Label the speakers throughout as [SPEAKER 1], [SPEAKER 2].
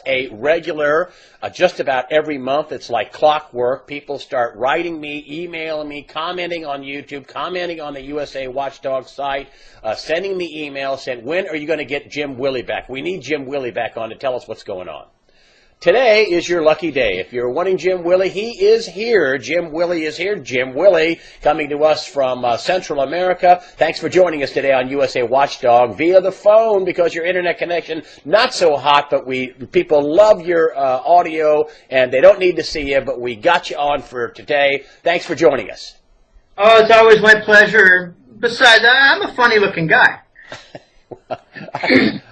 [SPEAKER 1] a regular just about every month. It's like clockwork. People start writing me, emailing me, commenting on YouTube, commenting on the USA Watchdog site, sending me emails saying, when are you going to get Jim Willie back? We need Jim Willie back on to tell us what's going on. Today is your lucky day. If you're wanting Jim Willie, he is here. Jim Willie is here. Jim Willie coming to us from Central America. Thanks for joining us today on USA Watchdog via the phone because your internet connection not so hot, but people love your audio and they don't need to see you, but we got you on for today. Thanks for joining us.
[SPEAKER 2] Oh, it's always my pleasure. Besides, I'm a funny-looking guy.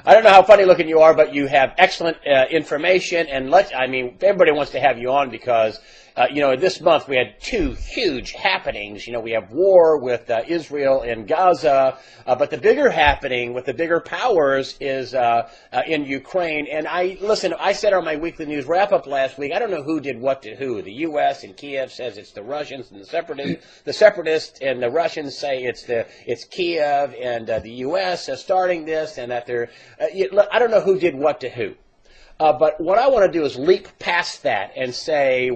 [SPEAKER 1] I don't know how funny looking you are, but you have excellent information, and everybody wants to have you on because this month we had two huge happenings. We have war with Israel and Gaza, but the bigger happening with the bigger powers is in Ukraine. And I said on my weekly news wrap-up last week, I don't know who did what to who. The U.S. and Kiev says it's the Russians and the separatists and the Russians say it's Kiev and the U.S. starting this, and that I don't know who did what to who. But what I want to do is leap past that and say,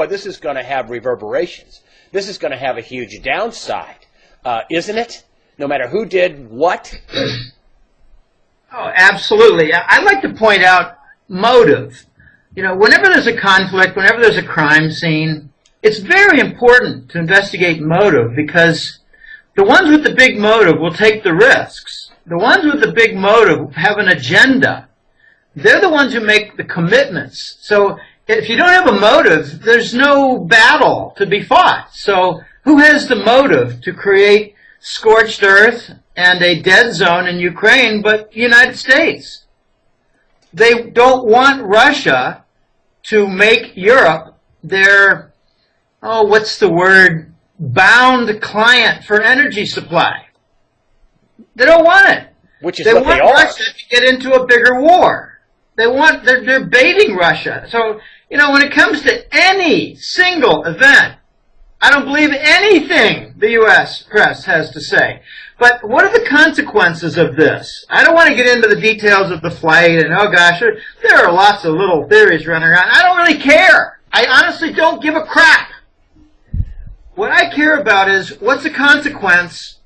[SPEAKER 1] this is going to have reverberations. This is going to have a huge downside, isn't it? No matter who did what.
[SPEAKER 2] Oh, absolutely. I'd like to point out motive. Whenever there's a conflict, whenever there's a crime scene, it's very important to investigate motive because the ones with the big motive will take the risks. The ones with the big motive have an agenda. They're the ones who make the commitments. So if you don't have a motive, there's no battle to be fought. So who has the motive to create scorched earth and a dead zone in Ukraine but the United States? They don't want Russia to make Europe their, bound client for energy supply. They don't want it.
[SPEAKER 1] They want
[SPEAKER 2] Russia to get into a bigger war. They're baiting Russia. So, when it comes to any single event, I don't believe anything the U.S. press has to say. But what are the consequences of this? I don't want to get into the details of the flight and, oh gosh, there are lots of little theories running around. I don't really care. I honestly don't give a crap. What I care about is what's the consequence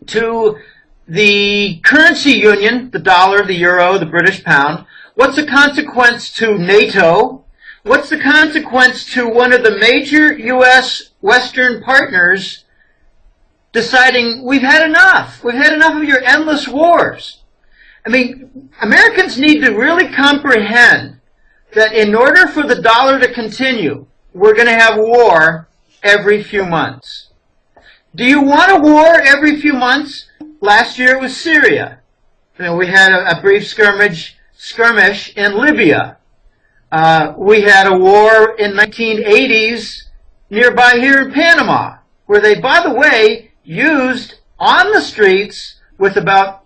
[SPEAKER 2] to the currency union, the dollar, the euro, the British pound. What's the consequence to NATO? What's the consequence to one of the major U.S. Western partners deciding we've had enough? We've had enough of your endless wars. Americans need to really comprehend that in order for the dollar to continue, we're going to have war every few months. Do you want a war every few months? Last year it was Syria. We had a brief skirmish in Libya. We had a war in 1980s nearby here in Panama, where they, by the way, used on the streets with about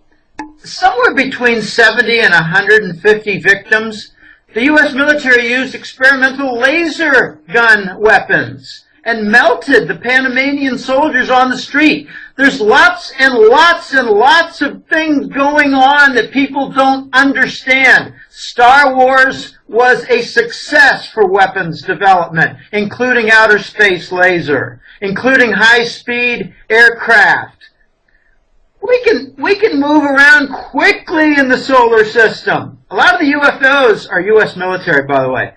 [SPEAKER 2] somewhere between 70 and 150 victims. The U.S. military used experimental laser gun weapons and melted the Panamanian soldiers on the street. There's lots and lots and lots of things going on that people don't understand. Star Wars was a success for weapons development, including outer space laser, including high-speed aircraft. We can move around quickly in the solar system. A lot of the UFOs are U.S. military, by the way.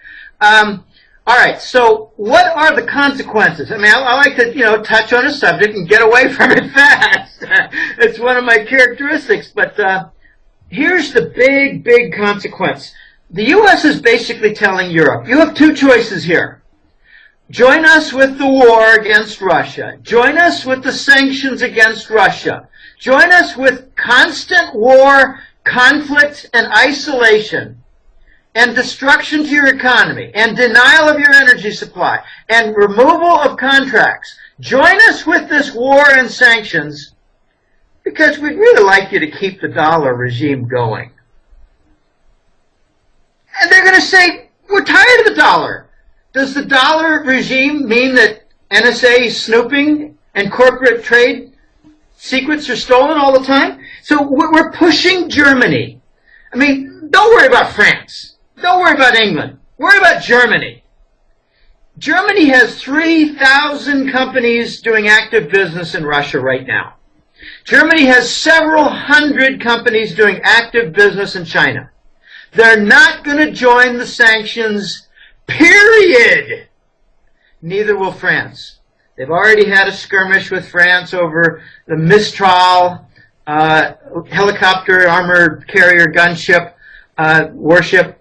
[SPEAKER 2] All right, so what are the consequences? I like to, touch on a subject and get away from it fast. It's one of my characteristics, but here's the big consequence. The U.S. is basically telling Europe, you have two choices here. Join us with the war against Russia. Join us with the sanctions against Russia. Join us with constant war, conflict, and isolation, and destruction to your economy, and denial of your energy supply, and removal of contracts. Join us with this war and sanctions because we'd really like you to keep the dollar regime going. And they're going to say, we're tired of the dollar. Does the dollar regime mean that NSA is snooping and corporate trade secrets are stolen all the time? So we're pushing Germany. Don't worry about France. Don't worry about England. Worry about Germany. Germany has 3,000 companies doing active business in Russia right now. Germany has several hundred companies doing active business in China. They're not going to join the sanctions, period. Neither will France. They've already had a skirmish with France over the Mistral helicopter, armored carrier, gunship, warship.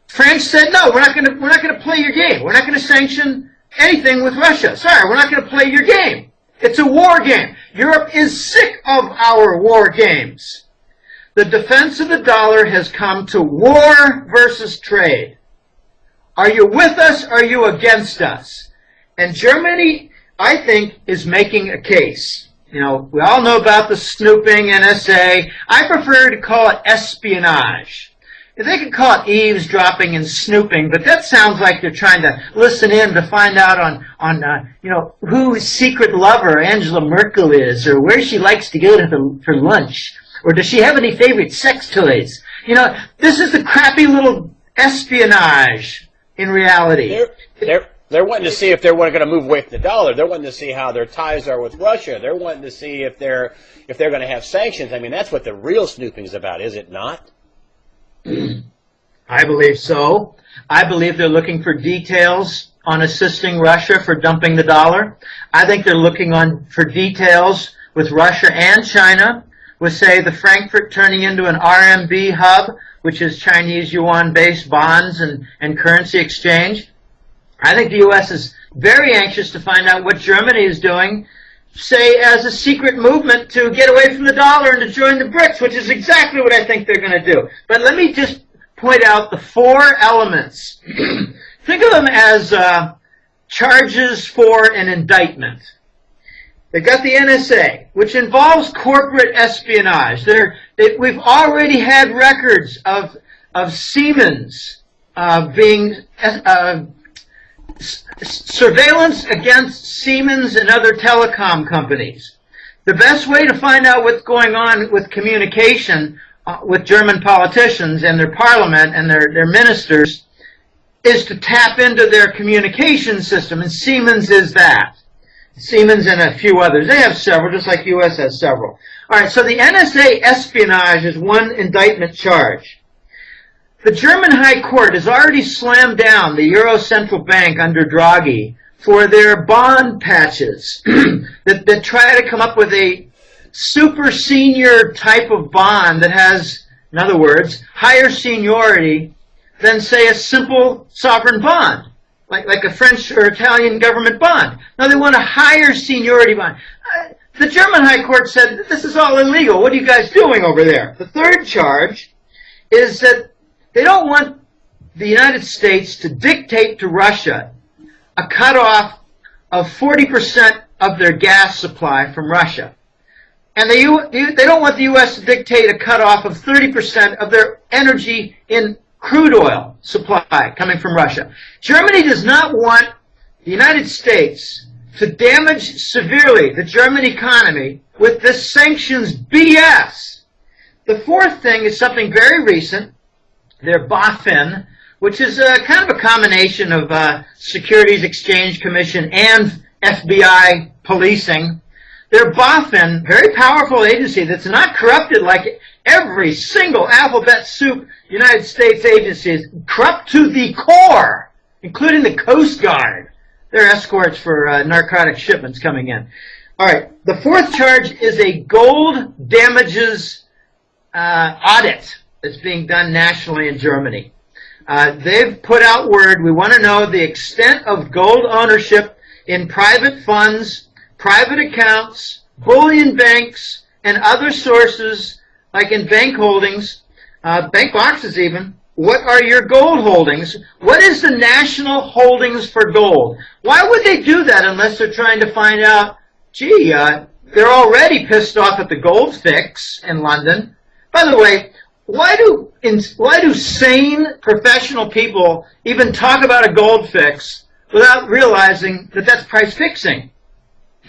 [SPEAKER 2] France said, no, we're not going to play your game. We're not going to sanction anything with Russia. Sorry, we're not going to play your game. It's a war game. Europe is sick of our war games. The defense of the dollar has come to war versus trade. Are you with us or are you against us? And Germany, I think, is making a case. You know, we all know about the snooping, NSA. I prefer to call it espionage. They could call it eavesdropping and snooping, but that sounds like they're trying to listen in to find out on you know, who his secret lover Angela Merkel is, or where she likes to go for lunch, or does she have any favorite sex toys? You know, this is the crappy little espionage in reality.
[SPEAKER 1] They're wanting to see if they're going to move away from the dollar. They're wanting to see how their ties are with Russia. They're wanting to see if they're going to have sanctions. I mean, that's what the real snooping is about, is it not?
[SPEAKER 2] I believe so. I believe they're looking for details on assisting Russia for dumping the dollar. I think they're looking for details with Russia and China, with, say, the Frankfurt turning into an RMB hub, which is Chinese yuan-based bonds and currency exchange. I think the U.S. is very anxious to find out what Germany is doing, say, as a secret movement to get away from the dollar and to join the BRICS, which is exactly what I think they're going to do. But let me just point out the four elements. Think of them as charges for an indictment. They've got the NSA, which involves corporate espionage. We've already had records of Siemens being surveillance against Siemens and other telecom companies. The best way to find out what's going on with communication with German politicians and their parliament and their ministers is to tap into their communication system, and Siemens is that. Siemens and a few others. They have several, just like U.S. has several. All right, so the NSA espionage is one indictment charge. The German High Court has already slammed down the Euro Central Bank under Draghi for their bond patches that try to come up with a super senior type of bond that has, in other words, higher seniority than, say, a simple sovereign bond, like a French or Italian government bond. Now they want a higher seniority bond. The German High Court said, this is all illegal. What are you guys doing over there? The third charge is that they don't want the United States to dictate to Russia a cutoff of 40% of their gas supply from Russia. And they don't want the U.S. to dictate a cutoff of 30% of their energy in crude oil supply coming from Russia. Germany does not want the United States to damage severely the German economy with this sanctions BS. The fourth thing is something very recent. Their BaFin, which is kind of a combination of Securities Exchange Commission and FBI policing. Their BaFin, very powerful agency that's not corrupted like every single alphabet soup United States agency is, corrupt to the core, including the Coast Guard. They're escorts for narcotic shipments coming in. All right, the fourth charge is a gold damages audit that's being done nationally in Germany. They've put out word, we want to know the extent of gold ownership in private funds, private accounts, bullion banks, and other sources, like in bank holdings, bank boxes even. What are your gold holdings? What is the national holdings for gold? Why would they do that unless they're trying to find out, gee, they're already pissed off at the gold fix in London. By the way, why do sane professional people even talk about a gold fix without realizing that that's price fixing?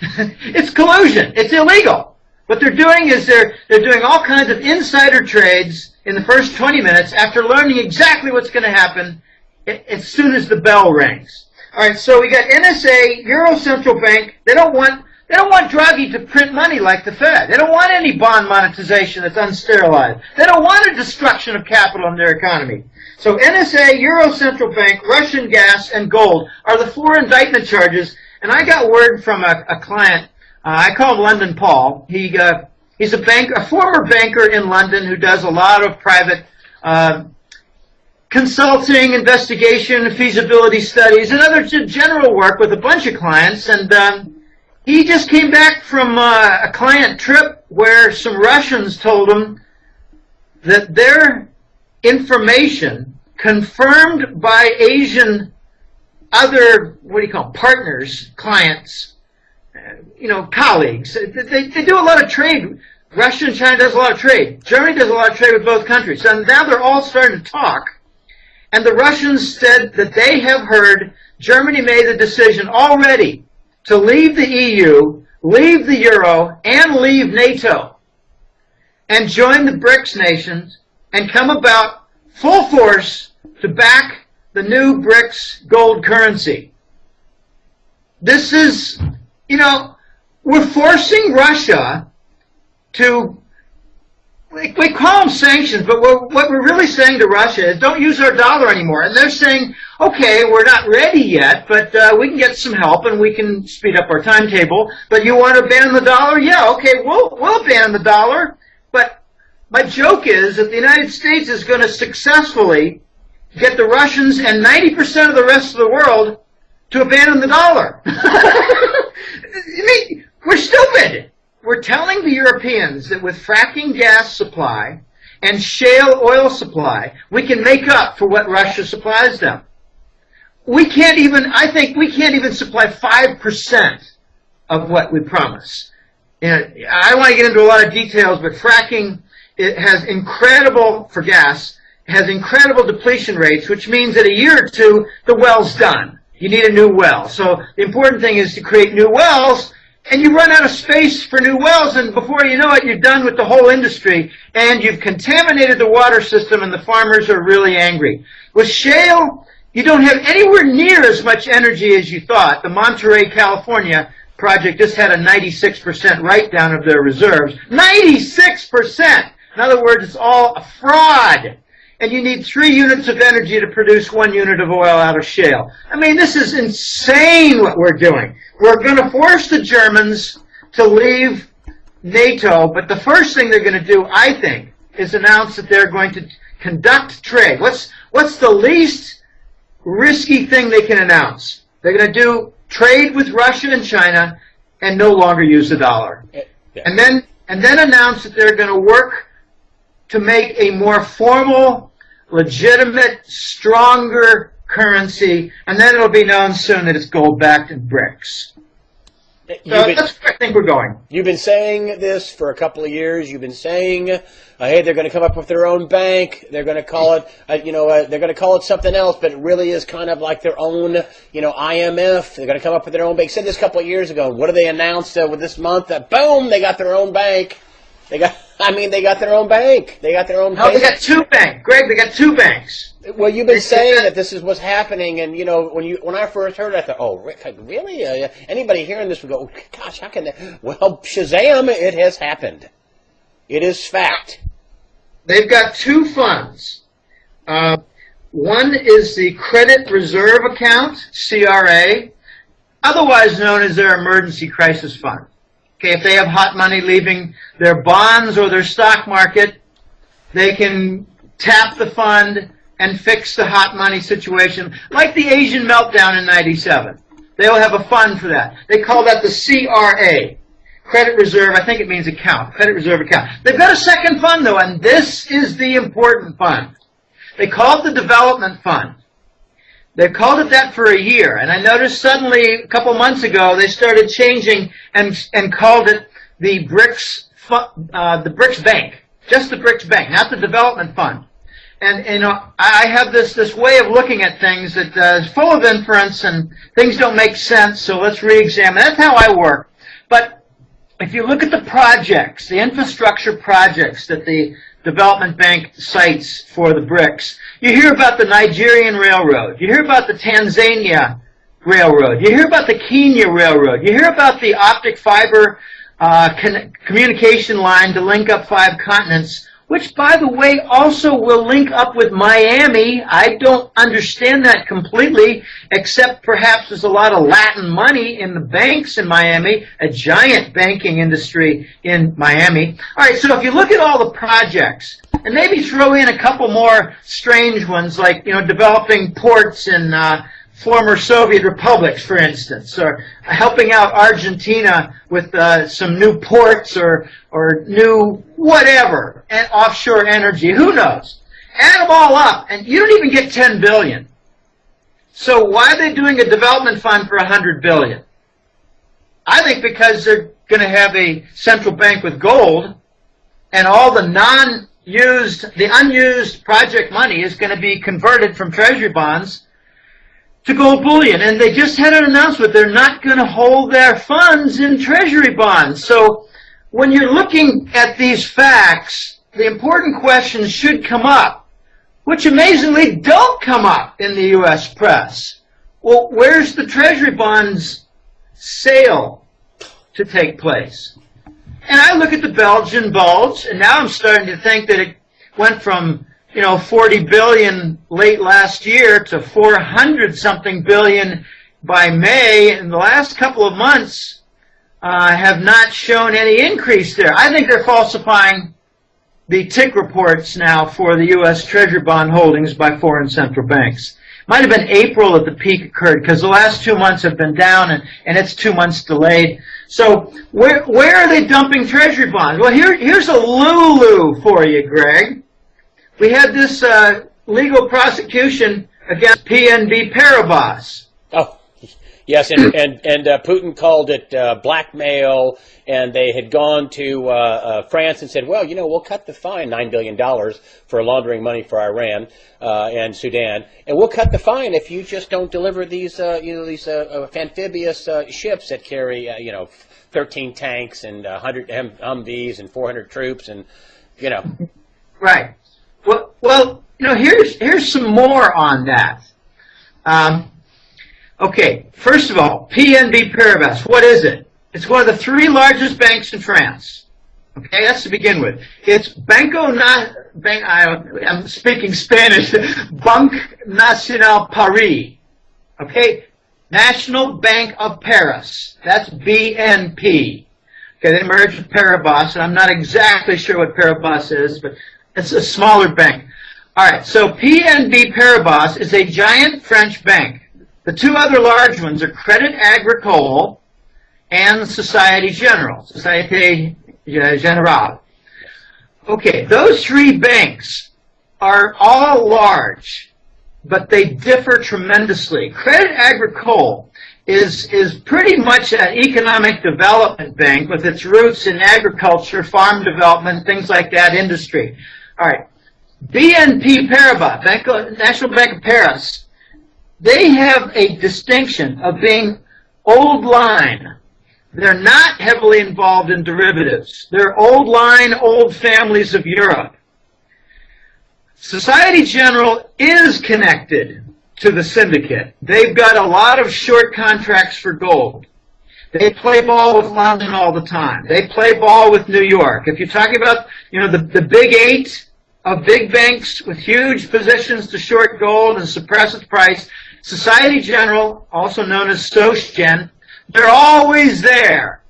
[SPEAKER 2] It's collusion. It's illegal. What they're doing is they're doing all kinds of insider trades in the first 20 minutes after learning exactly what's going to happen as soon as the bell rings. All right, so we got NSA, Euro Central Bank. They don't want Draghi to print money like the Fed. They don't want any bond monetization that's unsterilized. They don't want a destruction of capital in their economy. So NSA, Euro Central Bank, Russian gas, and gold are the 4 indictment charges. And I got word from a client. I call him London Paul. He's a former banker in London who does a lot of private consulting, investigation, feasibility studies, and other general work with a bunch of clients. And he just came back from a client trip where some Russians told him that their information, confirmed by Asian other, partners, clients, colleagues. They do a lot of trade. Russia and China does a lot of trade. Germany does a lot of trade with both countries. So now they're all starting to talk. And the Russians said that they have heard Germany made the decision already to leave the EU, leave the Euro, and leave NATO, and join the BRICS nations and come about full force to back the new BRICS gold currency. This is, we're forcing Russia to, we call them sanctions, but what we're really saying to Russia is don't use our dollar anymore. And they're saying, okay, we're not ready yet, but we can get some help and we can speed up our timetable. But you want to ban the dollar? Yeah, okay, we'll ban the dollar. But my joke is that the United States is going to successfully get the Russians and 90% of the rest of the world to abandon the dollar. I mean, we're stupid. We're telling the Europeans that with fracking gas supply and shale oil supply, we can make up for what Russia supplies them. I think we can't even supply 5% of what we promise. I don't want to get into a lot of details, but fracking, it has incredible, for gas, has incredible depletion rates, which means that a year or two, the well's done. You need a new well. So the important thing is to create new wells, and you run out of space for new wells, and before you know it, you're done with the whole industry, and you've contaminated the water system, and the farmers are really angry. With shale, you don't have anywhere near as much energy as you thought. The Monterey, California project just had a 96% write-down of their reserves. 96%! In other words, it's all a fraud. And you need 3 units of energy to produce 1 unit of oil out of shale. I mean, this is insane what we're doing. We're going to force the Germans to leave NATO, but the first thing they're going to do, I think, is announce that they're going to conduct trade. What's the least risky thing they can announce? They're going to do trade with Russia and China and no longer use the dollar.
[SPEAKER 1] Yeah.
[SPEAKER 2] And then announce that they're going to work to make a more formal, legitimate, stronger currency, and then it'll be known soon that it's gold-backed and BRICS. So that's where I think we're going.
[SPEAKER 1] You've been saying this for a couple of years. You've been saying, hey, they're going to come up with their own bank. They're going to call it, they're going to call it something else, but it really is kind of like their own, IMF. They're going to come up with their own bank. Said this a couple of years ago. What do they announce with this month? That boom, they got their own bank. They got their own bank. They got their own bank.
[SPEAKER 2] They got 2 banks. Greg, they got 2 banks.
[SPEAKER 1] Well, you've been saying that this is what's happening, and when I first heard it, I thought, oh, Rick, really? Anybody hearing this would go, oh, gosh, how can that? Well, Shazam! It has happened. It is fact.
[SPEAKER 2] They've got 2 funds. One is the Credit Reserve Account, CRA, otherwise known as their Emergency Crisis Fund. Okay, if they have hot money leaving their bonds or their stock market, they can tap the fund and fix the hot money situation, like the Asian meltdown in '97. They'll have a fund for that. They call that the CRA, Credit Reserve, I think it means account, Credit Reserve Account. They've got a second fund, though, and this is the important fund. They call it the Development Fund. They've called it that for a year, and I noticed suddenly a couple months ago they started changing and called it the BRICS Bank, just the BRICS Bank, not the Development Fund. And I have this way of looking at things that is full of inference and things don't make sense, so let's re-examine. That's how I work. But if you look at the projects, the infrastructure projects that the development bank sites for the BRICS. You hear about the Nigerian Railroad. You hear about the Tanzania Railroad. You hear about the Kenya Railroad. You hear about the optic fiber communication line to link up 5 continents, which, by the way, also will link up with Miami. I don't understand that completely, except perhaps there's a lot of Latin money in the banks in Miami, a giant banking industry in Miami. All right, so if you look at all the projects, and maybe throw in a couple more strange ones, like, you know, developing ports in former Soviet republics, for instance, or helping out Argentina with some new ports or new whatever, and offshore energy, who knows? Add them all up, and you don't even get 10 billion. So why are they doing a development fund for 100 billion? I think because they're going to have a central bank with gold, and all the unused project money is going to be converted from treasury bonds to gold bullion. And they just had an announcement they're not going to hold their funds in treasury bonds. So when you're looking at these facts, the important questions should come up, which amazingly don't come up in the U.S. press. Well, where's the treasury bonds sale to take place? And I look at the Belgian bulge, and now I'm starting to think that it went from, you know, 40 billion late last year to 400-something billion by May, and the last couple of months have not shown any increase there. I think they're falsifying the tick reports now for the U.S. Treasury bond holdings by foreign central banks. Might have been April that the peak occurred, because the last 2 months have been down, and it's 2 months delayed. So where are they dumping treasury bonds? Well, here's a Lulu for you, Greg. We had this legal prosecution against PNB Paribas.
[SPEAKER 1] Oh, yes, and Putin called it blackmail, and they had gone to France and said, well, you know, we'll cut the fine, $9 billion for laundering money for Iran and Sudan, and we'll cut the fine if you just don't deliver these, these amphibious ships that carry, 13 tanks and 100 Humvees and 400 troops, and,
[SPEAKER 2] Right. Well, here's some more on that. Okay, first of all, PNB Paribas, what is it? It's one of the 3 largest banks in France. Okay, that's to begin with. It's I'm speaking Spanish, Banque Nationale Paris. Okay, National Bank of Paris. That's BNP. Okay, they merged with Paribas, and I'm not exactly sure what Paribas is, but it's a smaller bank. All right, so PNB Paribas is a giant French bank. The 2 other large ones are Crédit Agricole and Société Générale. Okay, those 3 banks are all large, but they differ tremendously. Crédit Agricole is pretty much an economic development bank with its roots in agriculture, farm development, things like that, industry. All right, BNP Paribas, National Bank of Paris, they have a distinction of being old line. They're not heavily involved in derivatives. They're old line, old families of Europe. Société Générale is connected to the syndicate. They've got a lot of short contracts for gold. They play ball with London all the time. They play ball with New York. If you're talking about, the big 8 of big banks with huge positions to short gold and suppress its price, Société Générale, also known as SocGen, they're always there.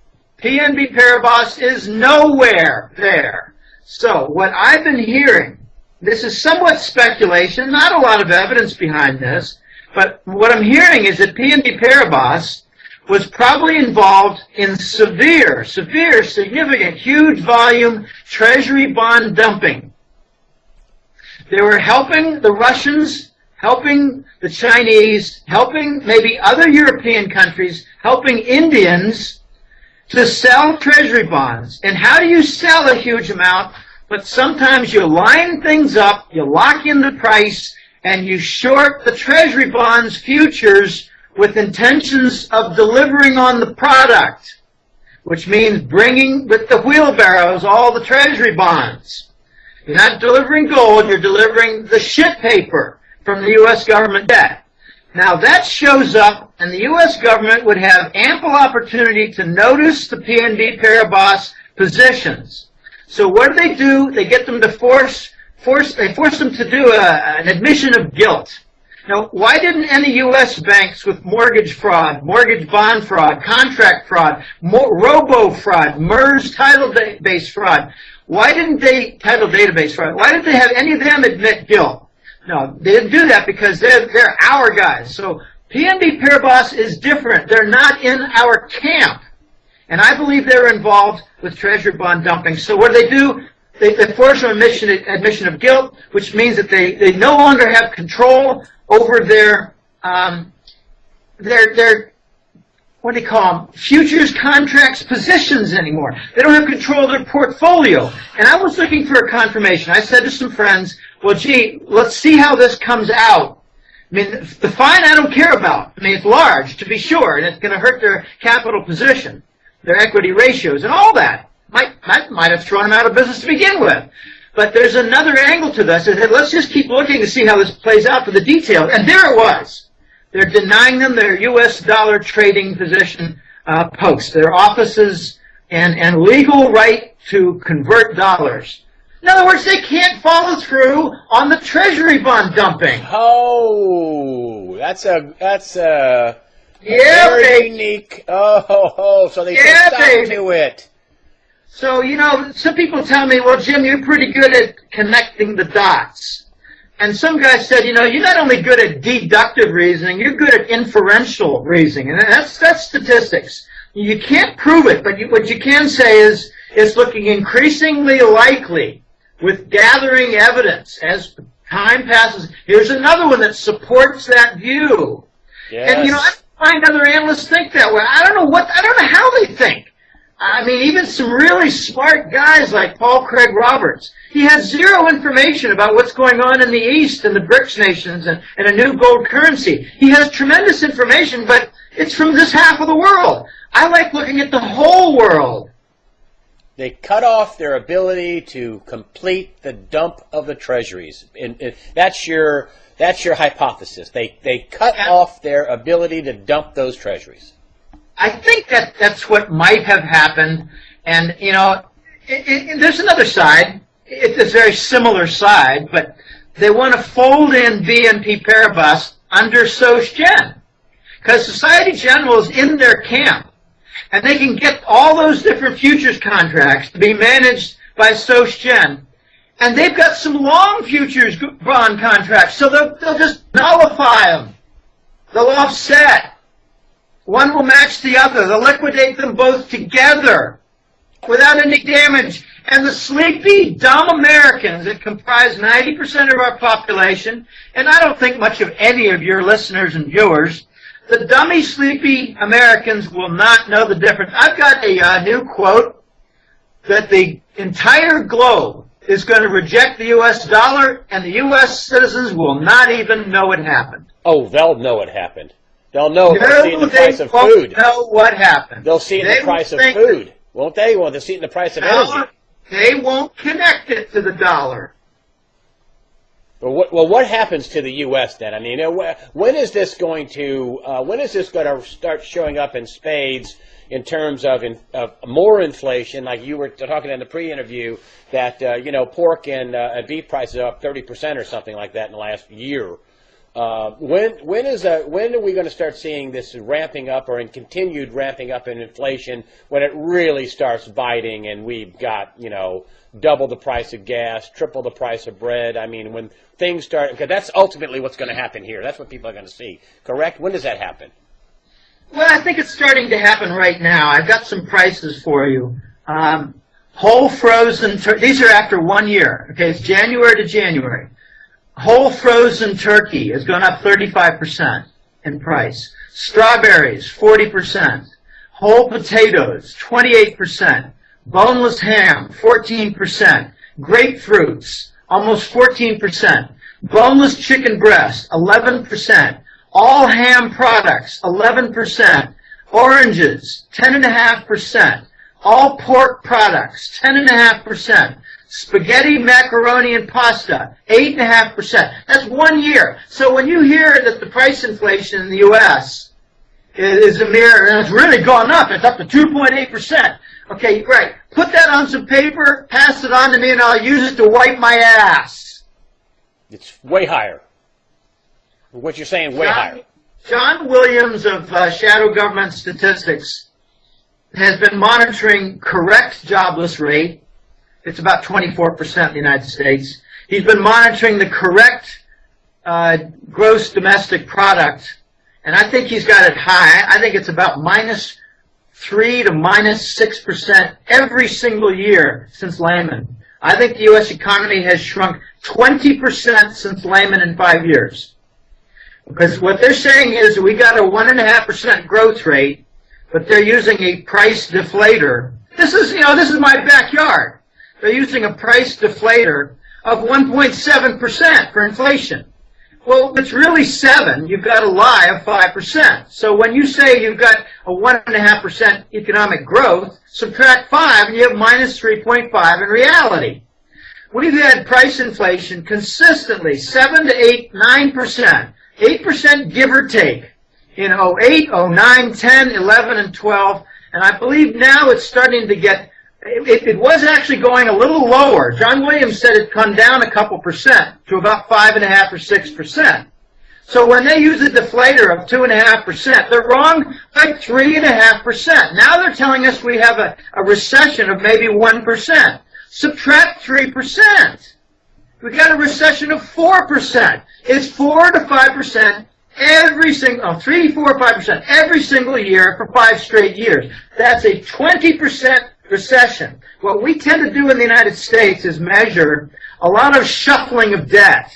[SPEAKER 2] PNB Paribas is nowhere there. So what I've been hearing, this is somewhat speculation, not a lot of evidence behind this, but what I'm hearing is that PNB Paribas was probably involved in severe, significant, huge volume treasury bond dumping. They were helping the Russians, helping the Chinese, helping maybe other European countries, helping Indians to sell treasury bonds. And how do you sell a huge amount? But sometimes you line things up, you lock in the price, and you short the treasury bonds futures with intentions of delivering on the product, which means bringing with the wheelbarrows all the treasury bonds. You're not delivering gold, you're delivering the shit paper from the U.S. government debt. Now that shows up, and the U.S. government would have ample opportunity to notice the PNB Paribas positions. So what do? They get them to force them to do an admission of guilt. Now, why didn't any U.S. banks with mortgage fraud, mortgage bond fraud, contract fraud, robo-fraud, MERS title database fraud, why didn't they have any of them admit guilt? No, they didn't do that because they're our guys. So PNB Paribas is different. They're not in our camp. And I believe they're involved with treasury bond dumping. So what do? They force an admission of guilt, which means that they no longer have control over their what do you call them? Futures contracts positions anymore. They don't have control of their portfolio. And I was looking for a confirmation. I said to some friends, well, gee, let's see how this comes out. I mean, the fine I don't care about. I mean, it's large, to be sure, and it's going to hurt their capital position, their equity ratios, and all that. Might have thrown them out of business to begin with. But there's another angle to this. I said, let's just keep looking to see how this plays out for the details. And there it was. They're denying them their U.S. dollar trading position posts, their offices, and legal right to convert dollars. In other words, they can't follow through on the treasury bond dumping.
[SPEAKER 1] Oh, that's a very unique. So they said stop to it.
[SPEAKER 2] So, you know, some people tell me, well, Jim, you're pretty good at connecting the dots. And some guy said, you know, you're not only good at deductive reasoning, you're good at inferential reasoning. And that's statistics. You can't prove it, but what you can say is it's looking increasingly likely with gathering evidence as time passes. Here's another one that supports that view. Yes. And, you know, I find other analysts think that way. I don't know how they think. I mean, even some really smart guys like Paul Craig Roberts, he has zero information about what's going on in the East and the BRICS nations and a new gold currency. He has tremendous information, but it's from this half of the world. I like looking at the whole world.
[SPEAKER 1] They cut off their ability to complete the dump of the treasuries. And that's your hypothesis. They cut off their ability to dump those treasuries.
[SPEAKER 2] I think that's what might have happened, and you know, there's another side. It's a very similar side, but they want to fold in BNP Paribas under SocGen, because Societe Generale is in their camp, and they can get all those different futures contracts to be managed by SocGen, and they've got some long futures bond contracts, so they'll just nullify them. They'll offset. One will match the other. They'll liquidate them both together without any damage. And the sleepy, dumb Americans that comprise 90% of our population, and I don't think much of any of your listeners and viewers, the dummy, sleepy Americans will not know the difference. I've got a new quote that the entire globe is going to reject the U.S. dollar, and the U.S. citizens will not even know it happened.
[SPEAKER 1] Oh, they'll know it happened. They'll know if they'll see it in the price of food.
[SPEAKER 2] They'll know what happened.
[SPEAKER 1] They'll see it in the price of food, won't they? Well, they'll see it in the price of energy.
[SPEAKER 2] They won't connect it to the dollar.
[SPEAKER 1] But what happens to the U.S. then? I mean, when is this going to start showing up in spades in terms of more inflation? Like you were talking in the pre-interview that you know, pork and beef prices are up 30% or something like that in the last year. When are we going to start seeing this ramping up or in continued ramping up in inflation when it really starts biting and we've got, you know, double the price of gas, triple the price of bread? I mean, when things start, because that's ultimately what's going to happen here. That's what people are going to see, correct? When does that happen?
[SPEAKER 2] Well, I think it's starting to happen right now. I've got some prices for you. Whole frozen, these are after 1 year. Okay, it's January to January. Whole frozen turkey has gone up 35% in price. Strawberries, 40%. Whole potatoes, 28%. Boneless ham, 14%. Grapefruits, almost 14%. Boneless chicken breast, 11%. All ham products, 11%. Oranges, 10.5%. All pork products, 10.5%. Spaghetti, macaroni, and pasta, 8.5%. That's 1 year. So when you hear that the price inflation in the U.S. is a mere, and it's really gone up, it's up to 2.8%. Okay, right. Put that on some paper, pass it on to me, and I'll use it to wipe my ass.
[SPEAKER 1] It's way higher. What you're saying, way higher.
[SPEAKER 2] John Williams of Shadow Government Statistics has been monitoring correct jobless rate. It's about 24% in the United States. He's been monitoring the correct gross domestic product, and I think he's got it high. I think it's about -3 to -6% every single year since Lehman. I think the U.S. economy has shrunk 20% since Lehman in 5 years. Because what they're saying is we got a 1.5% growth rate, but they're using a price deflator. This is my backyard. They're using a price deflator of 1.7% for inflation. Well, if it's really 7, you've got a lie of 5%. So when you say you've got a 1.5% economic growth, subtract 5 and you have -3.5 in reality. We've had price inflation consistently, 7 to 8, 9%. 8% give or take in 08, 09, 10, 11, and 12. And I believe now it's starting to get, it was actually going a little lower. John Williams said it'd come down a couple percent to about 5.5 or 6%. So when they use a deflator of 2.5%, they're wrong by 3.5%. Now they're telling us we have a recession of maybe 1%. Subtract 3%. We got a recession of 4%. It's 4 to 5% every single, 3, 4, 5% every single year for 5 straight years. That's a 20% recession. What we tend to do in the United States is measure a lot of shuffling of debt.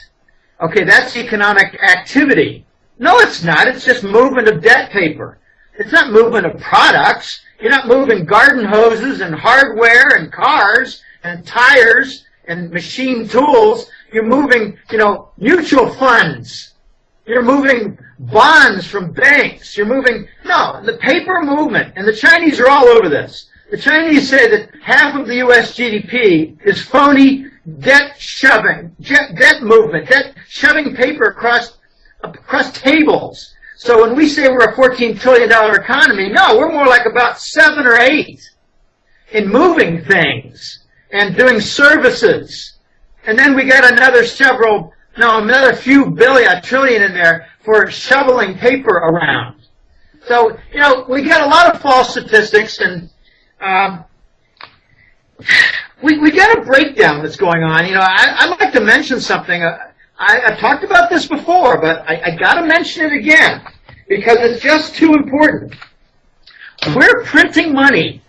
[SPEAKER 2] Okay, that's economic activity. No, it's not. It's just movement of debt paper. It's not movement of products. You're not moving garden hoses and hardware and cars and tires and machine tools. You're moving, mutual funds. You're moving bonds from banks. You're moving, no, the paper movement. And the Chinese are all over this. The Chinese say that half of the U.S. GDP is phony debt shoving, debt movement, debt shoving paper across tables. So when we say we're a $14 trillion economy, no, we're more like about 7 or 8 in moving things and doing services. And then we got another few billion, trillion in there for shoveling paper around. So, we got a lot of false statistics, and we got a breakdown that's going on. I'd like to mention something. I've talked about this before, but I got to mention it again because it's just too important. We're printing money,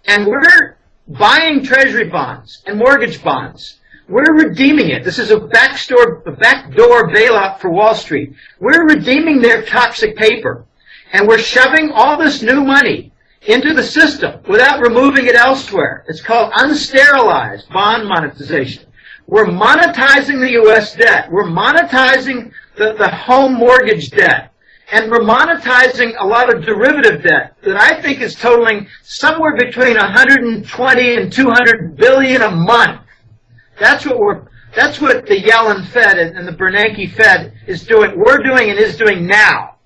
[SPEAKER 2] and we're buying treasury bonds and mortgage bonds. We're redeeming it. This is a backdoor bailout for Wall Street. We're redeeming their toxic paper, and we're shoving all this new money into the system without removing it elsewhere. It's called unsterilized bond monetization. We're monetizing the U.S. debt. We're monetizing the home mortgage debt. And we're monetizing a lot of derivative debt that I think is totaling somewhere between 120 and 200 billion a month. That's what the Yellen Fed and the Bernanke Fed is doing. We're doing and is doing now.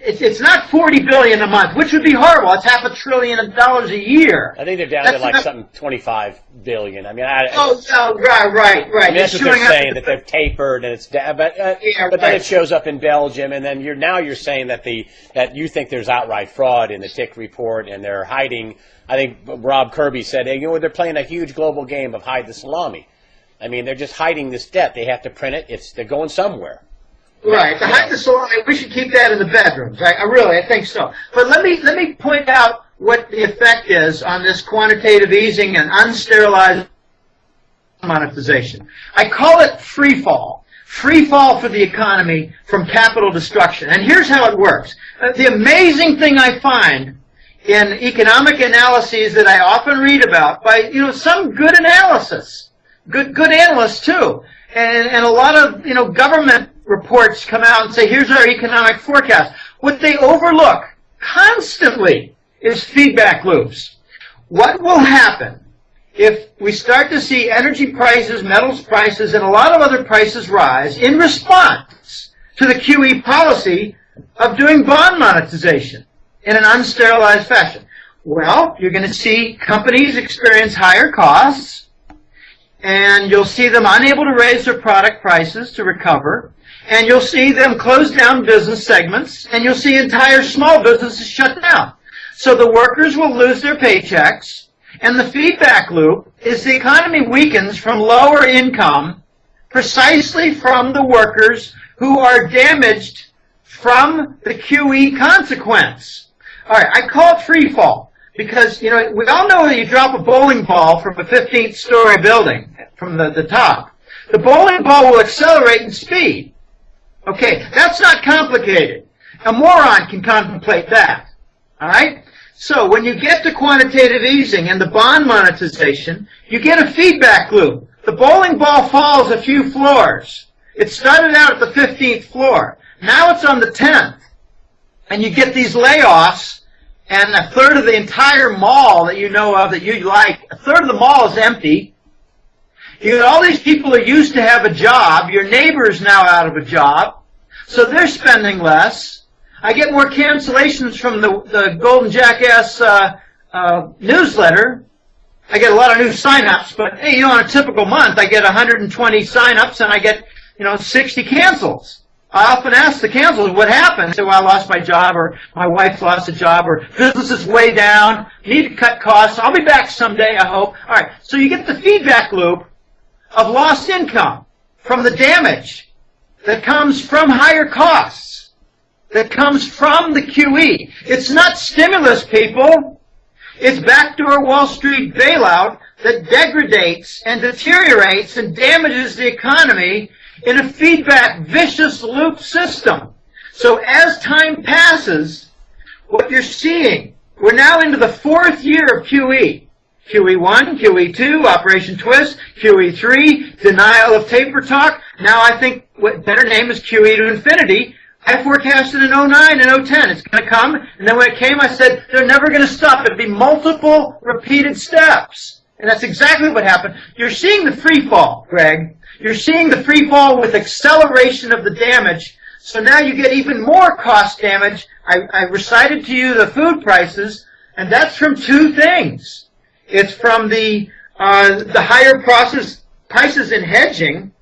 [SPEAKER 2] It's not 40 billion a month, which would be horrible. It's $500 billion a year.
[SPEAKER 1] I think they're down to like something 25 billion. I mean,
[SPEAKER 2] right.
[SPEAKER 1] I mean, that's what they're saying, that they've tapered and it's down. But then it shows up in Belgium, and then you're saying that you think there's outright fraud in the Tick report, and they're hiding. I think Rob Kirby said, they're playing a huge global game of hide the salami. I mean, they're just hiding this debt. They have to print it. They're going somewhere.
[SPEAKER 2] Right. The hide the salami, we should keep that in the bedrooms. I think so. But let me point out what the effect is on this quantitative easing and unsterilized monetization. I call it free fall. Free fall for the economy from capital destruction. And here's how it works. The amazing thing I find in economic analyses that I often read about by, some good analysis, good analysts too, and a lot of, government reports come out and say, here's our economic forecast. What they overlook constantly is feedback loops. What will happen if we start to see energy prices, metals prices, and a lot of other prices rise in response to the QE policy of doing bond monetization in an unsterilized fashion? Well, you're going to see companies experience higher costs, and you'll see them unable to raise their product prices to recover, and you'll see them close down business segments, and you'll see entire small businesses shut down. So the workers will lose their paychecks, and the feedback loop is the economy weakens from lower income precisely from the workers who are damaged from the QE consequence. All right, I call it free fall because, you know, we all know that you drop a bowling ball from a 15th-story building from the top. The bowling ball will accelerate in speed. Okay, that's not complicated. A moron can contemplate that. All right? So when you get to quantitative easing and the bond monetization, you get a feedback loop. The bowling ball falls a few floors. It started out at the 15th floor. Now it's on the 10th. And you get these layoffs, and a third of the entire mall that you know of that you like, a third of the mall is empty. You get all these people who used to have a job. Your neighbor is now out of a job, so they're spending less. I get more cancellations from the Golden Jackass newsletter. I get a lot of new sign-ups, but hey, you know, on a typical month, I get 120 sign-ups and I get, 60 cancels. I often ask the cancels, what happened? Say, well, I lost my job, or my wife lost a job, or business is way down, need to cut costs. I'll be back someday, I hope. All right, so you get the feedback loop of lost income from the damage that comes from higher costs, that comes from the QE. It's not stimulus, people. It's backdoor Wall Street bailout that degrades and deteriorates and damages the economy in a feedback, vicious loop system. So as time passes, what you're seeing, we're now into the fourth year of QE. QE1, QE2, Operation Twist, QE3, denial of taper talk. Now I think what better name is QE to infinity. I forecasted in 09 and 010 it's going to come, and then when it came I said they're never going to stop. It'll be multiple repeated steps. And that's exactly what happened. You're seeing the free fall, Greg. You're seeing the free fall with acceleration of the damage. So now you get even more cost damage. I recited to you the food prices, and that's from two things. It's from the higher prices in hedging,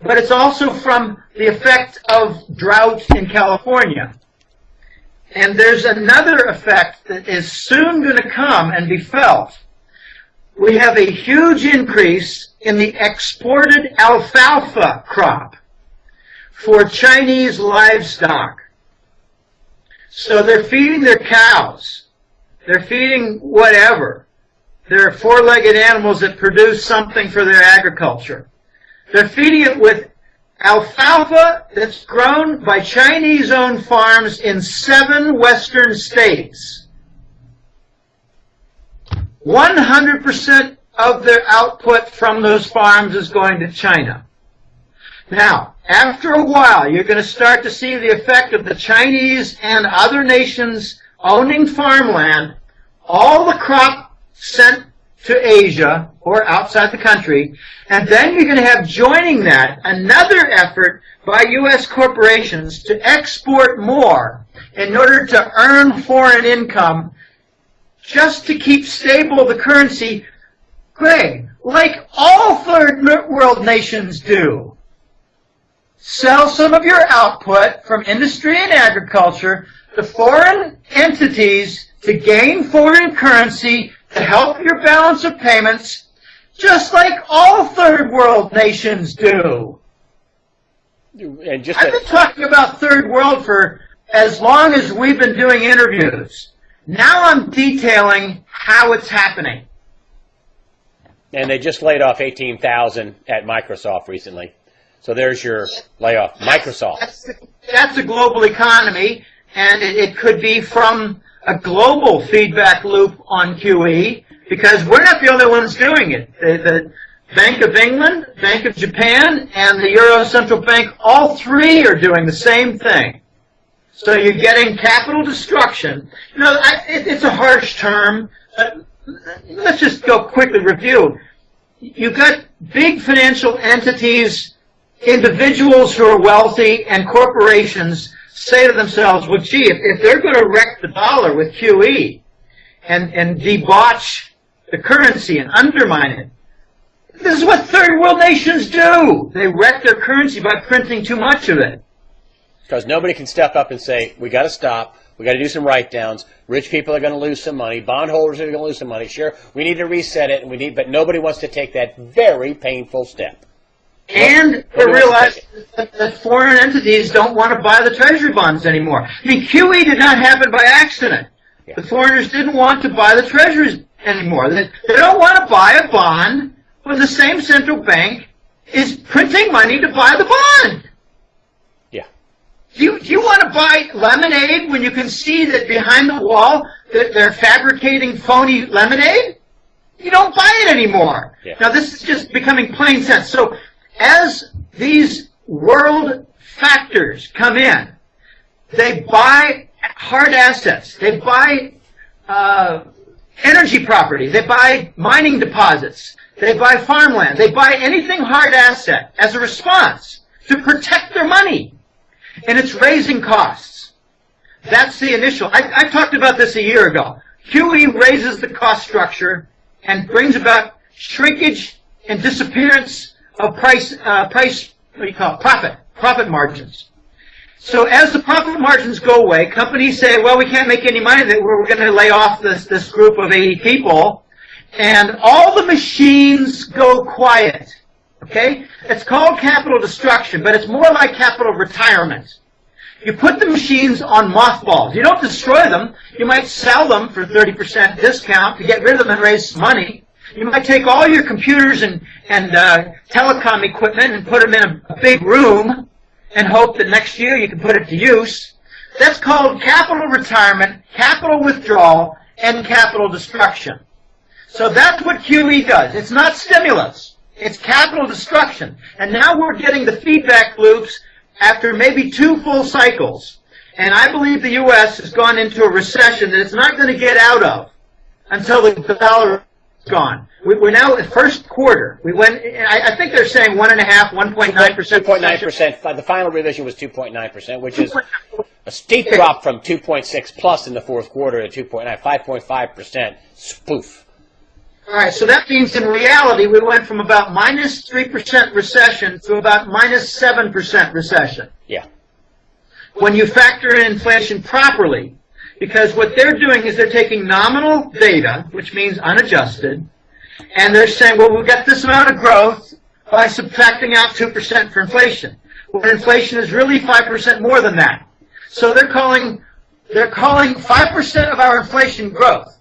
[SPEAKER 2] but it's also from the effect of drought in California. And there's another effect that is soon going to come and be felt. We have a huge increase in the exported alfalfa crop for Chinese livestock. So they're feeding their cows. They're feeding whatever. They're four-legged animals that produce something for their agriculture. They're feeding it with alfalfa that's grown by Chinese-owned farms in 7 western states. 100% of their output from those farms is going to China. Now, after a while, you're going to start to see the effect of the Chinese and other nations owning farmland, all the crop sent to Asia or outside the country, and then you're going to have joining that another effort by U.S. corporations to export more in order to earn foreign income just to keep stable the currency, Greg, like all third world nations do. Sell some of your output from industry and agriculture to foreign entities to gain foreign currency to help your balance of payments, just like all third world nations do.
[SPEAKER 1] And
[SPEAKER 2] I've been talking about third world for as long as we've been doing interviews. Now I'm detailing how it's happening.
[SPEAKER 1] And they just laid off 18,000 at Microsoft recently. So there's your layoff. Microsoft.
[SPEAKER 2] That's a global economy, and it could be from a global feedback loop on QE, because we're not the only ones doing it. The Bank of England, Bank of Japan, and the Euro Central Bank, all three are doing the same thing. So you're getting capital destruction. It's a harsh term. let's just go quickly review. You've got big financial entities, individuals who are wealthy, and corporations say to themselves, well, gee, if they're going to wreck the dollar with QE and debauch the currency and undermine it, this is what third world nations do. They wreck their currency by printing too much of it.
[SPEAKER 1] Because nobody can step up and say, we got to stop, we got to do some write-downs, rich people are going to lose some money, bondholders are going to lose some money, sure, we need to reset it, and but nobody wants to take that very painful step.
[SPEAKER 2] And they realize that foreign entities don't want to buy the treasury bonds anymore. I mean, QE did not happen by accident. Yeah. The foreigners didn't want to buy the treasuries anymore. They don't want to buy a bond when the same central bank is printing money to buy the bond.
[SPEAKER 1] Yeah.
[SPEAKER 2] Do you want to buy lemonade when you can see that behind the wall that they're fabricating phony lemonade? You don't buy it anymore.
[SPEAKER 1] Yeah.
[SPEAKER 2] Now, this is just becoming plain sense. So, as these world factors come in, they buy hard assets. They buy energy property. They buy mining deposits. They buy farmland. They buy anything hard asset as a response to protect their money. And it's raising costs. That's the initial. I talked about this a year ago. QE raises the cost structure and brings about shrinkage and disappearance of profit margins. So as the profit margins go away, companies say, well, we can't make any money, we're going to lay off this group of 80 people, and all the machines go quiet. Okay? It's called capital destruction, but it's more like capital retirement. You put the machines on mothballs. You don't destroy them. You might sell them for 30% discount to get rid of them and raise money. You might take all your computers and telecom equipment and put them in a big room and hope that next year you can put it to use. That's called capital retirement, capital withdrawal, and capital destruction. So that's what QE does. It's not stimulus. It's capital destruction. And now we're getting the feedback loops after maybe 2 full cycles. And I believe the U.S. has gone into a recession that it's not going to get out of until the dollar gone. We're now at first quarter. We went. I think they're saying 1.5%, 1.9%.
[SPEAKER 1] 2.9%. The final revision was 2.9%, which is a steep drop from 2.6 plus in the fourth quarter to 2.9, 5.5%. Spoof.
[SPEAKER 2] All right. So that means in reality we went from about -3% recession to about -7% recession.
[SPEAKER 1] Yeah.
[SPEAKER 2] When you factor in inflation properly. Because what they're doing is they're taking nominal data, which means unadjusted, and they're saying, well, we've got this amount of growth by subtracting out 2% for inflation. When inflation is really 5% more than that. So they're calling 5% of our inflation growth.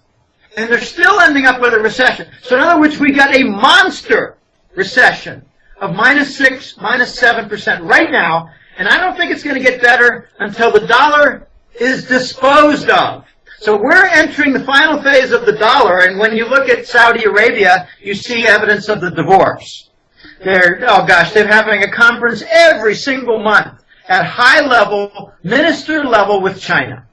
[SPEAKER 2] And they're still ending up with a recession. So in other words, we got a monster recession of -6, -7% right now, and I don't think it's going to get better until the dollar is disposed of. So we're entering the final phase of the dollar, and when you look at Saudi Arabia, you see evidence of the divorce. They're having a conference every single month at high level, minister level with China.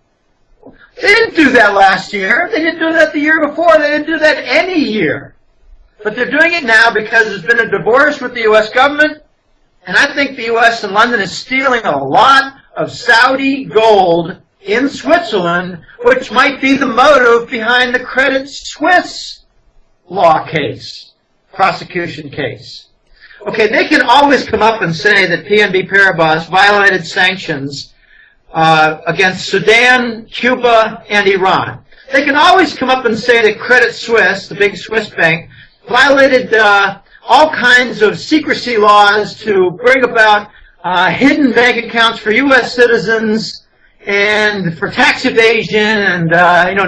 [SPEAKER 2] They didn't do that last year. They didn't do that the year before. They didn't do that any year. But they're doing it now because there's been a divorce with the U.S. government, and I think the U.S. and London is stealing a lot of Saudi gold in Switzerland, which might be the motive behind the Credit Suisse law case, prosecution case. Okay, they can always come up and say that PNB Paribas violated sanctions against Sudan, Cuba, and Iran. They can always come up and say that Credit Suisse, the big Swiss bank, violated all kinds of secrecy laws to bring about hidden bank accounts for U.S. citizens and for tax evasion and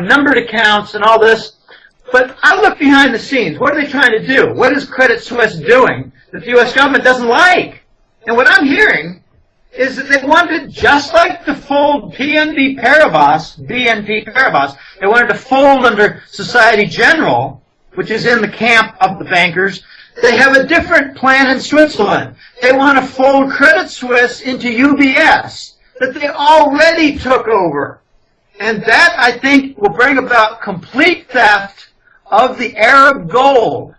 [SPEAKER 2] numbered accounts and all this. But I look behind the scenes. What are they trying to do? What is Credit Suisse doing that the U.S. government doesn't like? And what I'm hearing is that they wanted, just like to fold BNP Paribas, they wanted to fold under Societe Generale, which is in the camp of the bankers. They have a different plan in Switzerland. They want to fold Credit Suisse into UBS that they already took over. And that, I think, will bring about complete theft of the Arab gold.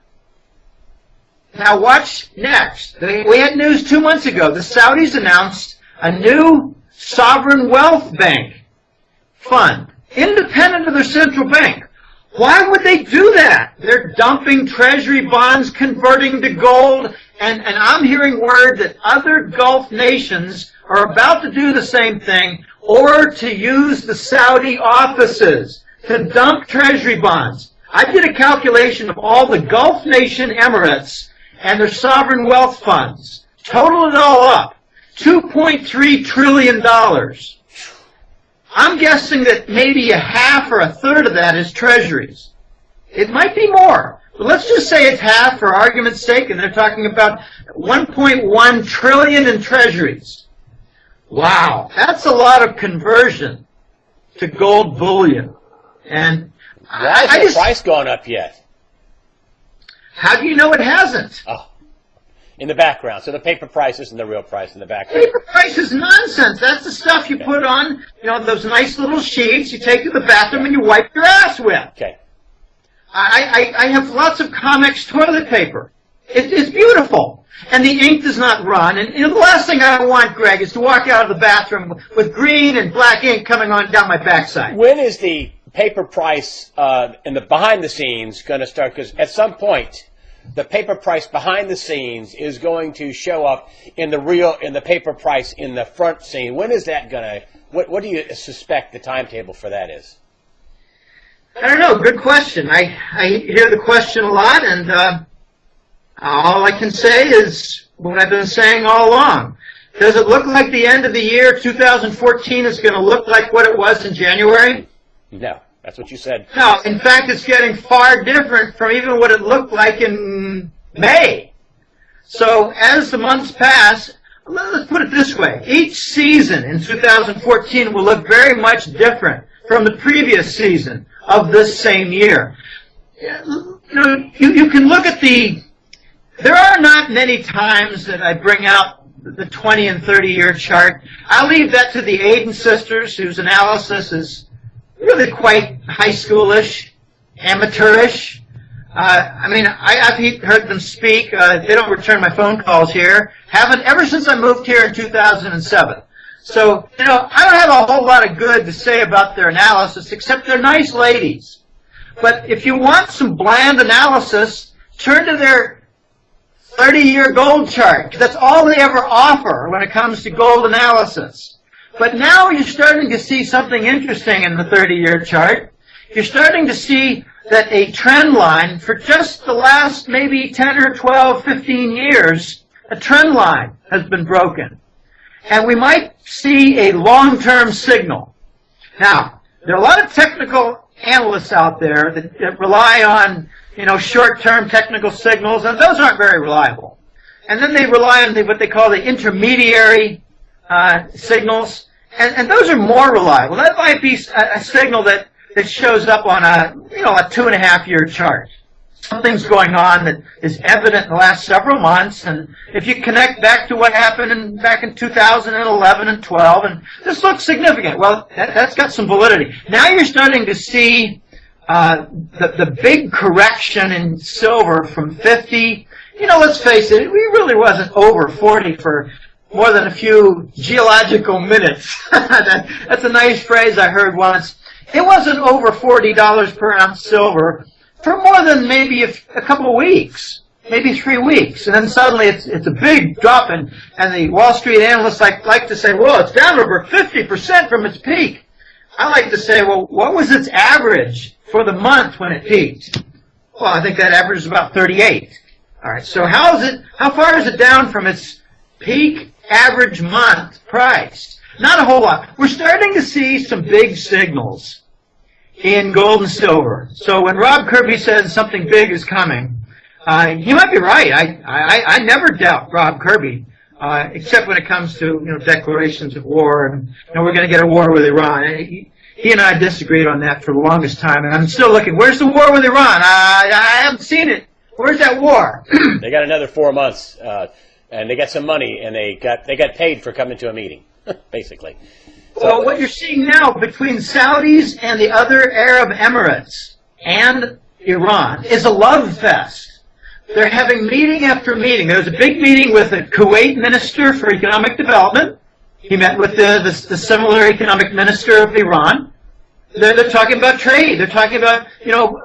[SPEAKER 2] Now watch next. We had news 2 months ago. The Saudis announced a new sovereign wealth bank fund, independent of their central bank. Why would they do that? They're dumping treasury bonds, converting to gold, and I'm hearing word that other Gulf nations are about to do the same thing, or to use the Saudi offices to dump treasury bonds. I did a calculation of all the Gulf nation emirates and their sovereign wealth funds. Total it all up, $2.3 trillion. I'm guessing that maybe a half or a third of that is treasuries. It might be more, but let's just say it's half for argument's sake, and they're talking about 1.1 trillion in treasuries. Wow, that's a lot of conversion to gold bullion. And
[SPEAKER 1] why has the price gone up yet?
[SPEAKER 2] How do you know it hasn't?
[SPEAKER 1] Oh, in the background. So the paper price isn't the real price in the background.
[SPEAKER 2] Paper price is nonsense. That's the stuff you put on, those nice little sheets you take to the bathroom and you wipe your ass with.
[SPEAKER 1] Okay.
[SPEAKER 2] I have lots of Comex toilet paper. It's beautiful. And the ink does not run. And the last thing I want, Greg, is to walk out of the bathroom with green and black ink coming on down my backside.
[SPEAKER 1] When is the paper price in the behind the scenes going to start? Because at some point, the paper price behind the scenes is going to show up in the paper price in the front scene. When is that going to? What do you suspect the timetable for that is?
[SPEAKER 2] I don't know. Good question. I hear the question a lot, and all I can say is what I've been saying all along. Does it look like the end of the year 2014 is going to look like what it was in January?
[SPEAKER 1] No. That's what you said.
[SPEAKER 2] No, in fact, it's getting far different from even what it looked like in May. So as the months pass, let's put it this way. Each season in 2014 will look very much different from the previous season of this same year. You can look at there are not many times that I bring out the 20 and 30-year chart. I'll leave that to the Aiden sisters, whose analysis is really quite high schoolish, amateurish. I've heard them speak. They don't return my phone calls here. Haven't ever since I moved here in 2007. So, I don't have a whole lot of good to say about their analysis, except they're nice ladies. But if you want some bland analysis, turn to their 30-year gold chart. That's all they ever offer when it comes to gold analysis. But now you're starting to see something interesting in the 30-year chart. You're starting to see that a trend line for just the last maybe 10 or 12, 15 years, a trend line has been broken. And we might see a long-term signal. Now, there are a lot of technical analysts out there that rely on, short-term technical signals, and those aren't very reliable. And then they rely on what they call the intermediary signals, and those are more reliable. That might be a signal that shows up on a 2.5-year chart. Something's going on that is evident in the last several months, and if you connect back to what happened back in 2011 and 12, and this looks significant, well, that's got some validity. Now you're starting to see the big correction in silver from 50. Let's face it, we really wasn't over 40 for more than a few geological minutes. That's a nice phrase I heard once. It wasn't over $40 per ounce silver for more than maybe a couple of weeks, maybe 3 weeks. And then suddenly it's a big drop, and the Wall Street analysts like to say, well, it's down over 50% from its peak. I like to say, well, what was its average for the month when it peaked? Well, I think that average is about 38. All right, so how far is it down from its peak average month price? Not a whole lot. We're starting to see some big signals in gold and silver. So when Rob Kirby says something big is coming, he might be right. I never doubt Rob Kirby, except when it comes to declarations of war, and we're going to get a war with Iran. He and I disagreed on that for the longest time, and I'm still looking. Where's the war with Iran? I haven't seen it. Where's that war?
[SPEAKER 1] They got another 4 months, and they got some money, and they got paid for coming to a meeting, basically. So,
[SPEAKER 2] well, what you're seeing now between Saudis and the other Arab Emirates and Iran is a love fest. They're having meeting after meeting. There was a big meeting with the Kuwait Minister for Economic Development. He met with the similar economic minister of Iran. They're talking about trade. They're talking about,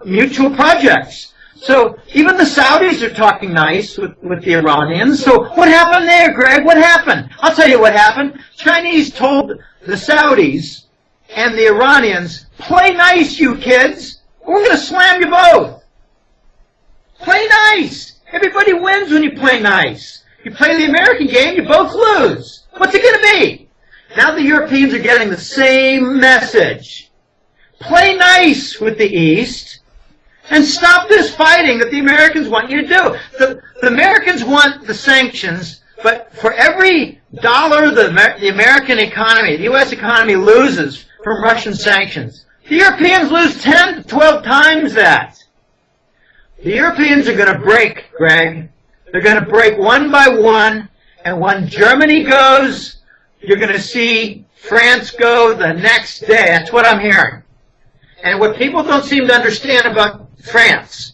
[SPEAKER 2] mutual projects. So even the Saudis are talking nice with the Iranians. So what happened there, Greg? What happened? I'll tell you what happened. Chinese told the Saudis and the Iranians, play nice, you kids. We're going to slam you both. Play nice. Everybody wins when you play nice. You play the American game, you both lose. What's it going to be? Now the Europeans are getting the same message. Play nice with the East and stop this fighting that the Americans want you to do. The Americans want the sanctions, but for every dollar the American economy, the U.S. economy loses from Russian sanctions, the Europeans lose 10 to 12 times that. The Europeans are going to break, Greg. They're going to break one by one, and when Germany goes, you're going to see France go the next day. That's what I'm hearing. And what people don't seem to understand about France,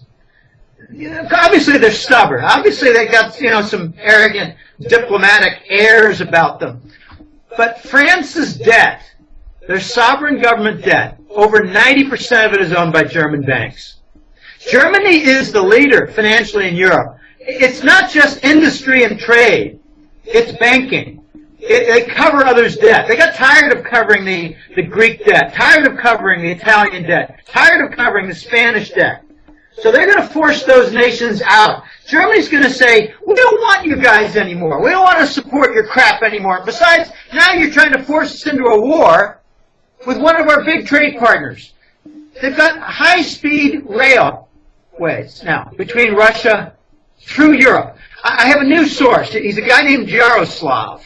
[SPEAKER 2] obviously they're stubborn. Obviously they got, some arrogant diplomatic airs about them. But France's debt, their sovereign government debt, over 90% of it is owned by German banks. Germany is the leader financially in Europe. It's not just industry and trade. It's banking. They cover others' debt. They got tired of covering the Greek debt, tired of covering the Italian debt, tired of covering the Spanish debt. So they're going to force those nations out. Germany's going to say, we don't want you guys anymore. We don't want to support your crap anymore. Besides, now you're trying to force us into a war with one of our big trade partners. They've got high-speed railways now between Russia through Europe. I have a new source. He's a guy named Jaroslav.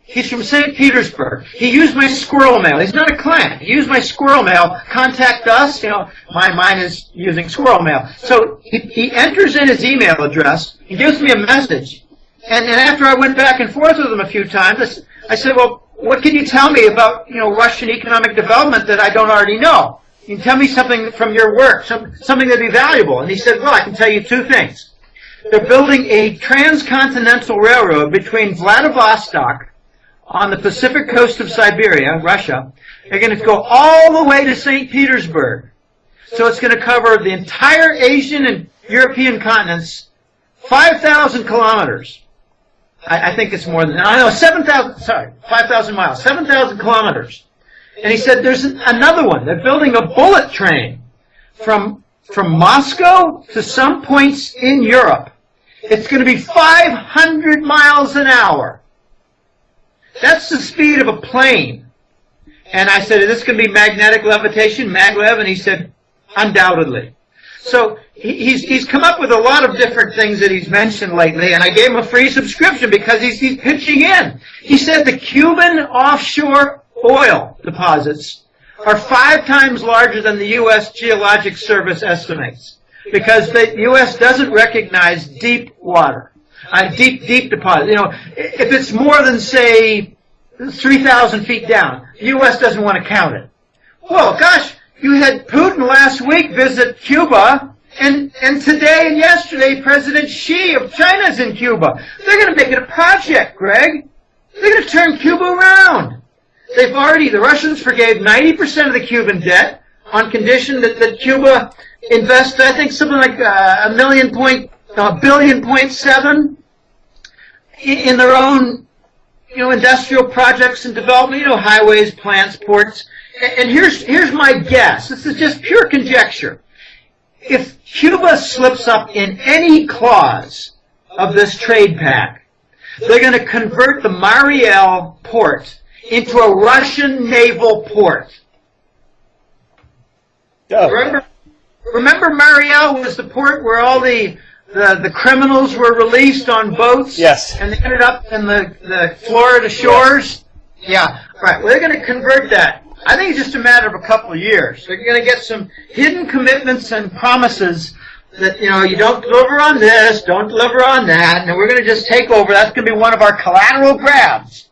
[SPEAKER 2] He's from St. Petersburg. He used my squirrel mail. He's not a client. He used my squirrel mail. Contact us. Mine is using squirrel mail. So he enters in his email address. He gives me a message. And after I went back and forth with him a few times, I said, well, what can you tell me about, Russian economic development that I don't already know? You can tell me something from your work, something that'd be valuable. And he said, well, I can tell you two things. They're building a transcontinental railroad between Vladivostok on the Pacific coast of Siberia, Russia. They're going to go all the way to St. Petersburg. So it's going to cover the entire Asian and European continents, 5,000 kilometers. I think it's more than that. I know, 5,000 miles, 7,000 kilometers. And he said there's another one. They're building a bullet train from Moscow to some points in Europe. It's going to be 500 miles an hour. That's the speed of a plane. And I said, is this going to be magnetic levitation, maglev? And he said, undoubtedly. So he's come up with a lot of different things that he's mentioned lately, and I gave him a free subscription because he's pitching in. He said the Cuban offshore oil deposits are 5 times larger than the U.S. Geologic Service estimates because the U.S. doesn't recognize deep water. Deep deposit. If it's more than, say, 3,000 feet down, the U.S. doesn't want to count it. Well, gosh, you had Putin last week visit Cuba, and today and yesterday, President Xi of China's in Cuba. They're going to make it a project, Greg. They're going to turn Cuba around. The Russians forgave 90% of the Cuban debt on condition that Cuba invest, I think, something like $1.7 billion in their own, industrial projects and development, highways, plants, ports. And here's my guess. This is just pure conjecture. If Cuba slips up in any clause of this trade pact, they're going to convert the Mariel port into a Russian naval port.
[SPEAKER 1] Oh.
[SPEAKER 2] Remember Mariel was the port where all the criminals were released on boats?
[SPEAKER 1] Yes.
[SPEAKER 2] And they ended up in the Florida shores? Yeah. Right. Well, they're going to convert that. I think it's just a matter of a couple of years. They're going to get some hidden commitments and promises that, you don't deliver on this, don't deliver on that, and we're going to just take over. That's going to be one of our collateral grabs,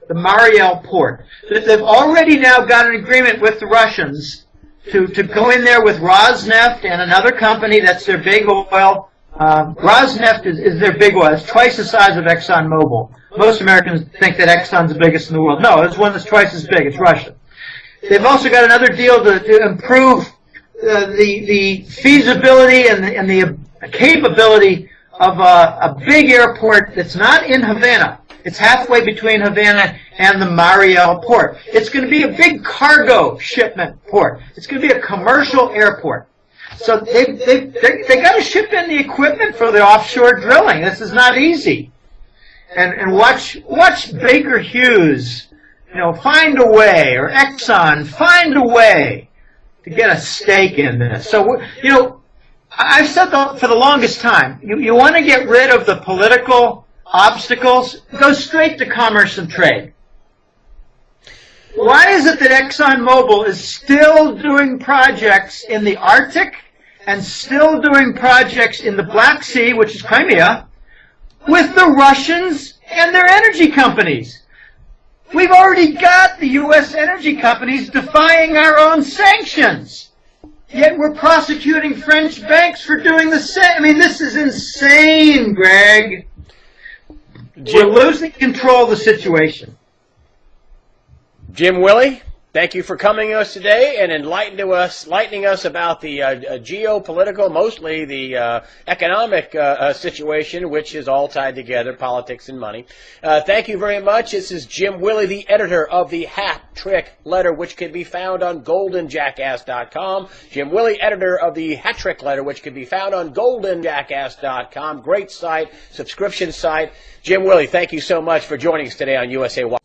[SPEAKER 2] the Mariel port. They've already now got an agreement with the Russians to go in there with Rosneft and another company that's their big oil. Rosneft is their big oil. It's twice the size of ExxonMobil. Most Americans think that Exxon's the biggest in the world. No, it's one that's twice as big. It's Russia. They've also got another deal to improve the feasibility and the capability of a big airport that's not in Havana. It's halfway between Havana and the Mariel port. It's going to be a big cargo shipment port. It's going to be a commercial airport. So they got to ship in the equipment for the offshore drilling. This is not easy. And watch Baker Hughes, find a way, or Exxon find a way to get a stake in this. So I've said for the longest time, you want to get rid of the political obstacles, go straight to commerce and trade. Why is it that ExxonMobil is still doing projects in the Arctic and still doing projects in the Black Sea, which is Crimea, with the Russians and their energy companies? We've already got the U.S. energy companies defying our own sanctions. Yet we're prosecuting French banks for doing the same. I mean, this is insane, Greg. We're losing control of the situation.
[SPEAKER 1] Jim Willey, thank you for coming to us today and enlightening us about the geopolitical, mostly the economic situation, which is all tied together, politics and money. Thank you very much. This is Jim Willey, the editor of the Hat Trick Letter, which can be found on goldenjackass.com. Jim Willey, editor of the Hat Trick Letter, which can be found on goldenjackass.com. Great site, subscription site. Jim Willey, thank you so much for joining us today on USA Watch.